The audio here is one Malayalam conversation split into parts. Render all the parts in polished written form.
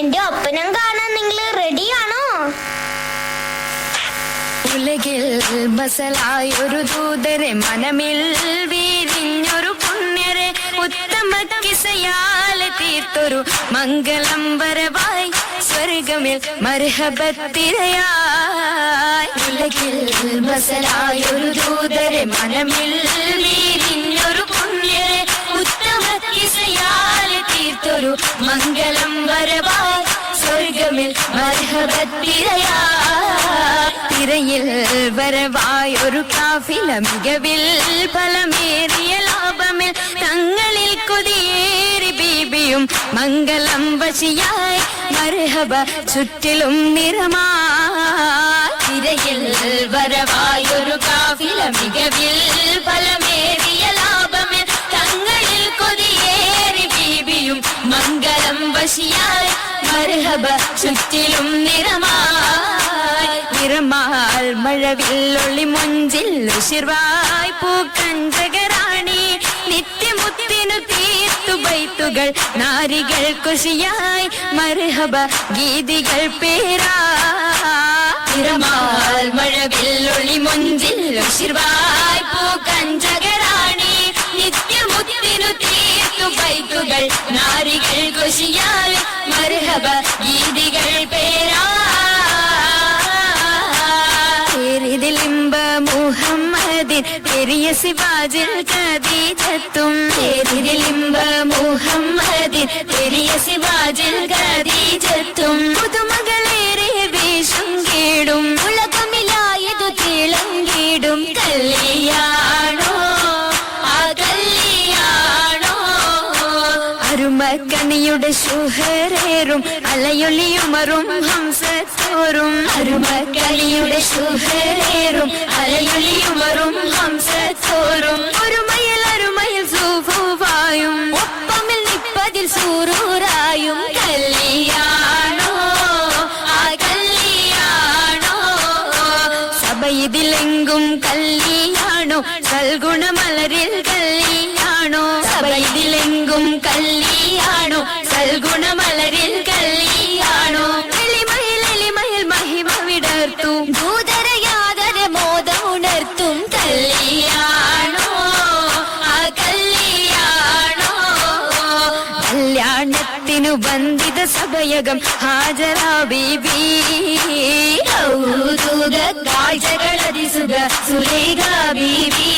എന്റെ ഒപ്പനം കാണാൻ നിങ്ങൾ റെഡിയാണോ? ഉലകിൽ ബസലായൊരു ദൂതരെ, മനമിൽ വീരിഞ്ഞൊരു പുണ്യരെ, ഉത്തമ കിസയാലെ തീർത്തൊരു മംഗളം വരവായി സ്വർഗമിൽ മർഹബത്തിരയായി. ഉലകിൽ ബസലായൊരു ദൂതരെ, മനമിൽ വീരിഞ്ഞൊരു പുണ്യരെ, ഉത്തമ കിസയാലെ തീർത്തൊരു മംഗളം വരവായി സ്വർഗമിൽ മർഹബത്തിരയായി. തിരയിൽ വരവായൊരു കാഫില, മികവിൽ ഫലമേറിയ ലാഭമിൽ തങ്ങളിൽ കൊതിയേറി ബീബിയും മംഗളം വശിയായി മർഹബ ചുറ്റിലും നിറമായി. തിരയിൽ വരവായൊരു കാഫില, മികവിൽ ഫലമേറിയ ലാഭമിൽ തങ്ങളിൽ കൊതിയേറി ബീബിയും മംഗളം വശിയായി മർഹബ ചുറ്റിലും നിറമായി. നിറമാൽ മഴവില്ലൊളി മുഞ്ചിൽ ഉശിർവായി പൂക്കഞ്ചകരാണി, നിത്യമുത്തിനു തീർത്തു ബൈത്തുകൾ നാരികൾ കുശിയായി മർഹബ ഗീതികൾ പേരാ. നിറമാൽ മഴവില്ലൊളി മുഞ്ചിൽ ഉശിർവായി പൂക്കഞ്ചകരാണി, നിത്യമുത്തിനു തീർത്തു ബൈത്തുകൾ നാരികൾ കുശിയായി മർഹബ ഗീതികൾ പേരാ. മുഹമ്മദിൻ പെരിയ സിവാജിൽ ഖദീജത്തും, ലിംബ മുഹമ്മദിൻ പെരിയ സിവാജിൽ ഖദീജത്തും, പുതുമകളേറെ വീശും കീടും ഉലകമിലായതു തിളങ്ങിടും കല്യാണോ ആ കല്യാണോ. അരുമക്കണിയുടെ ശുഹരേറും അലയൊലിയുമറും ഹംസത്തോറും, അരുമക്കണിയുടെ ശുഹരേറും അലയൊലിയുമറും ഹംസത്തോറും, ഒരുമയിൽ അരുമയിൽ സൂഫുവായും ഒപ്പമിൽ നിപ്പതിൽ സൂറൂറായും കല്യാണോ ആ കല്യാണോ. സഭയിതിലെങ്കും കല്യാണോ, സൽഗുണമലരിൽ കല്യാണോ, സഭയിതിലെങ്കും കല്യാണോ, സൽഗുണമലരിൽ കല്യാണോ. എളിമയിൽ എളിമയിൽ മഹിമ വിടർത്തും ഭൂതരയാതര മോദമുണർത്തും കല്യാണോ ആ കല്യാണോ. കല്യാണത്തിനു ബന്ധിത സഭയകം ഹാജരാ ബീബി, കൗതുക കാഴ്ചകളതിസുഖ സുലേഖ ബീബി.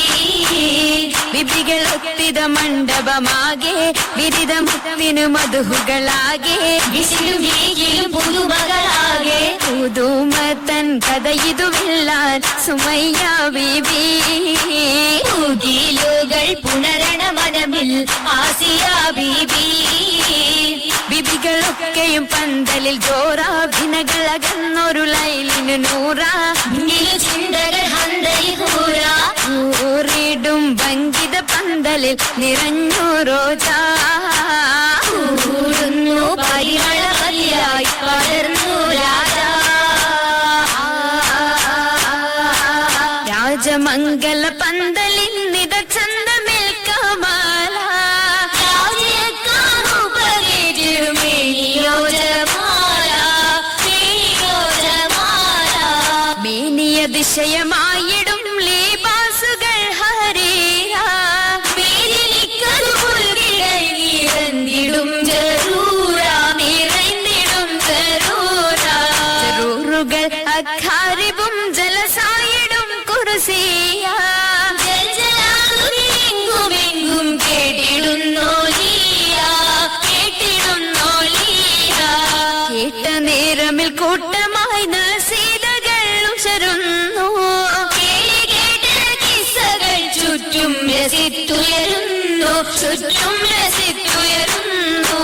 വിധികളൊത്തിത മണ്ഡപമാകെ വിരിതമുത്തിനു മധുഹുകളാകെ, വിശിലും വീകിലും പുതുമകളാകെ, പുതുമത്തൻ കഥയിതുവില്ലാൻ സുമയ്യ ബീബി. പുതിലുകൾ പുണരണ മനമിൽ ആസിയ ബീബി. വിധികളൊക്കെയും പന്തലിൽ ജോറാഭിനകളകന്നൊരു ലൈലിനു നൂറ, ചിന്തകൾ ൂറിടും ഭംഗിത പന്തലിൽ നിറഞ്ഞു റോജാ, ൂടുന്നു പരിമളമതിയായി പടർന്നു രാജാ. രാജമംഗല പന്തലിൽ നിത ചന്തമിൽ കമാല, മേനിയ ദിശയമായിടും ലിബാസുകൾ ഹരീരാ, നിറഞ്ഞിടും ജറൂറാ, നിറഞ്ഞിടും ജറൂറാ. ജറൂറുകൾ അഖാരിബും ജലസായിടും കുർസിയ, ജലജലാകുമെങ്കും കേട്ടിടുന്നോലിയ, കേട്ടിടുന്നോലിയ. കേട്ട നേരമിൽ കൂട്ടമായി നസീദകൾ ഉശരുന്നു, കിസ്സകൾ ചുറ്റും രസിത്തുയരുന്നു, ചുറ്റും രസിത്തുയരുന്നു.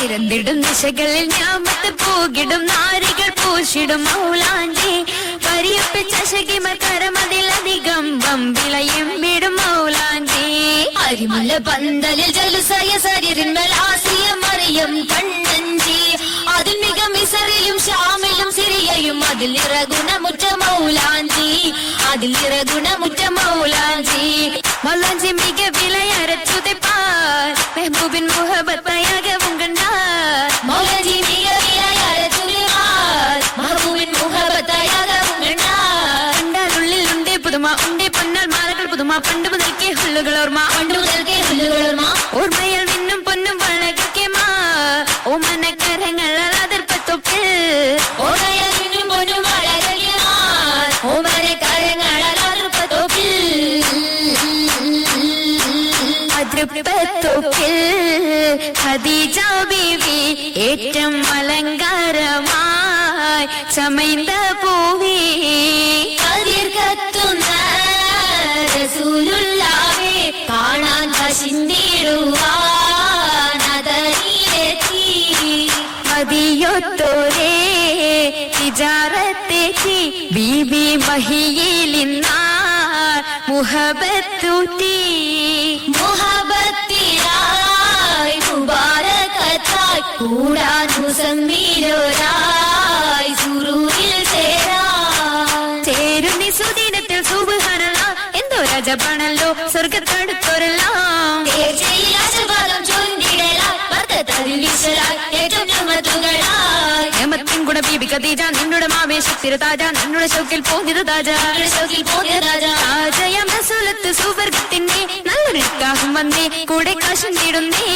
ഇരന്നിടും ദിശകളിൽ ഞാമത്ത് പൂകിടും നാരികൾ പൂശിടും മൗലാഞ്ചി, പരിയപ്പിച്ച ശകിമർ കരമതിലധികം വമ്പിളയും വിടും മൗലാഞ്ചി. അരിമുല്ല പന്തലിൽ ജലുസയ സരിന്മൽ ആസിയ മറിയം കണ്ണഞ്ചി, അതിൽ മിക മിസറിലും ഷാമിലും സിറിയയും അതിൽ നിറഗുണമുറ്റ മൗലാഞ്ചി, അതിൽ നിറഗുണമുറ്റ മൗലാഞ്ചി. മൗലാഞ്ചി മിക വിലയരച്ചുതിപ്പാൽ മെഹബൂബിൻ മുഹബത്തായകവും കണ്ടാൽ, മൗലാഞ്ചി മിക പുല്ലുകളോർമ്മ ഓർമ്മയിൽ മിന്നും പൊന്നും വളകയ്ക്കുമാ ഓമനക്കരങ്ങൾ അതിർപ്പത്തൊപ്പിൽ അതിർപ്പത്തൊപ്പിൽ ഖദീജ ബീവി ഏറ്റം അലങ്കാരമായി ചമൈന്ത പൂവി കതിർകത്തുന്ന റസൂലുള്ളാഹെ കാണാൻ വശിന്തിടുവാൻ അതരിയിലെത്തി മതിയൊത്തോരേ തിജാറത്തെത്തി ബീബി മഹിയിലിന്നാർ മുഹബത്തൂത്തി മുഹബത്തിലായി മുബാരകത്തായി കൂടാൻ മുസമ്മിലോരായി സുറൂരിൽ ചേരുന്നി സുദിനത്തിൽ സുബ്ഹാനല്ലാഹ് എന്തോ രാജപാണല്ലോ സ്വർഗത്തടുത്തോരെല്ലാം തീർച്ചയാശപാദം ചൊല്ലിടലായി വർദ്ധതരിൽ വിശലായി ഏറ്റവും ഞമത്തുകളായി ഞമത്തിൻ ഗുണ ബീബി ഖദീജ നിന്നുടെ ആവേശത്തിര താജ നിന്നുടെ ശൗക്കിൽ പോന്നിത് താജ താജയം റസൂലത്ത് സുവർഗത്തിന്റെ നല്ലൊരു നിക്കാഹും വന്നേ കൂടെ കാശും തീടുന്നേ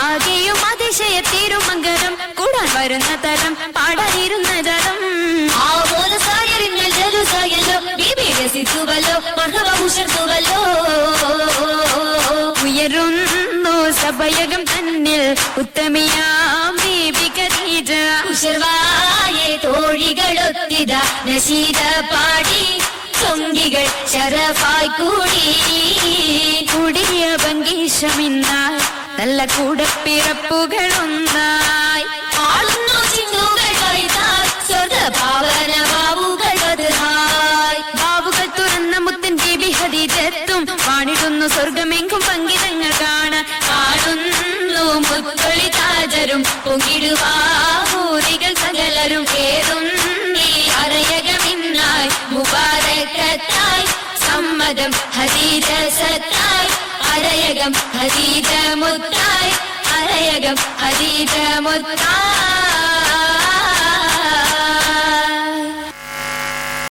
ആകെയും അതിശയത്തേരും മംഗലം കൂടാൻ വരുന്ന തരം പാടാനിരുന്ന ജലം ഉയരുന്നു സഭയകം തന്നിൽ ഉത്തമിയാം ബീബി ഖദീജ ഉശർവായെ തോഴികളൊത്തിത നശീദ പാടി ചൊങ്കികൾ ശരഫായി കൂടി കൂടിയ ഭംഗീഷമിന്നാൽ നല്ല കൂടപ്പിറപ്പുകളൊന്നായി ആളുന്നു ചിന്തുകൾ കൈതാൽ സ്വർഗഭാവന ബാവുകൾ വധുഹായ് ബാവുകൾ തുറന്ന മുത്തൻ ബീബി ഖദീജത്തും വാണിടുന്നു സ്വർഗമെങ്കും പങ്കിതങ്ങൾ കാണാൻ കാണുന്നു മുത്തൊളി താജരും പൊങ്ങിടുവാഹൂരികൾ സകലരും കേറുന്നീ അരയകമിന്നായി മുബാരക്കത്തായി സമ്മതം ഹദീജ സത്തായി അരയകം ഹദീജ മുത്തായി അരയകം ഹദീജ മുത്തായി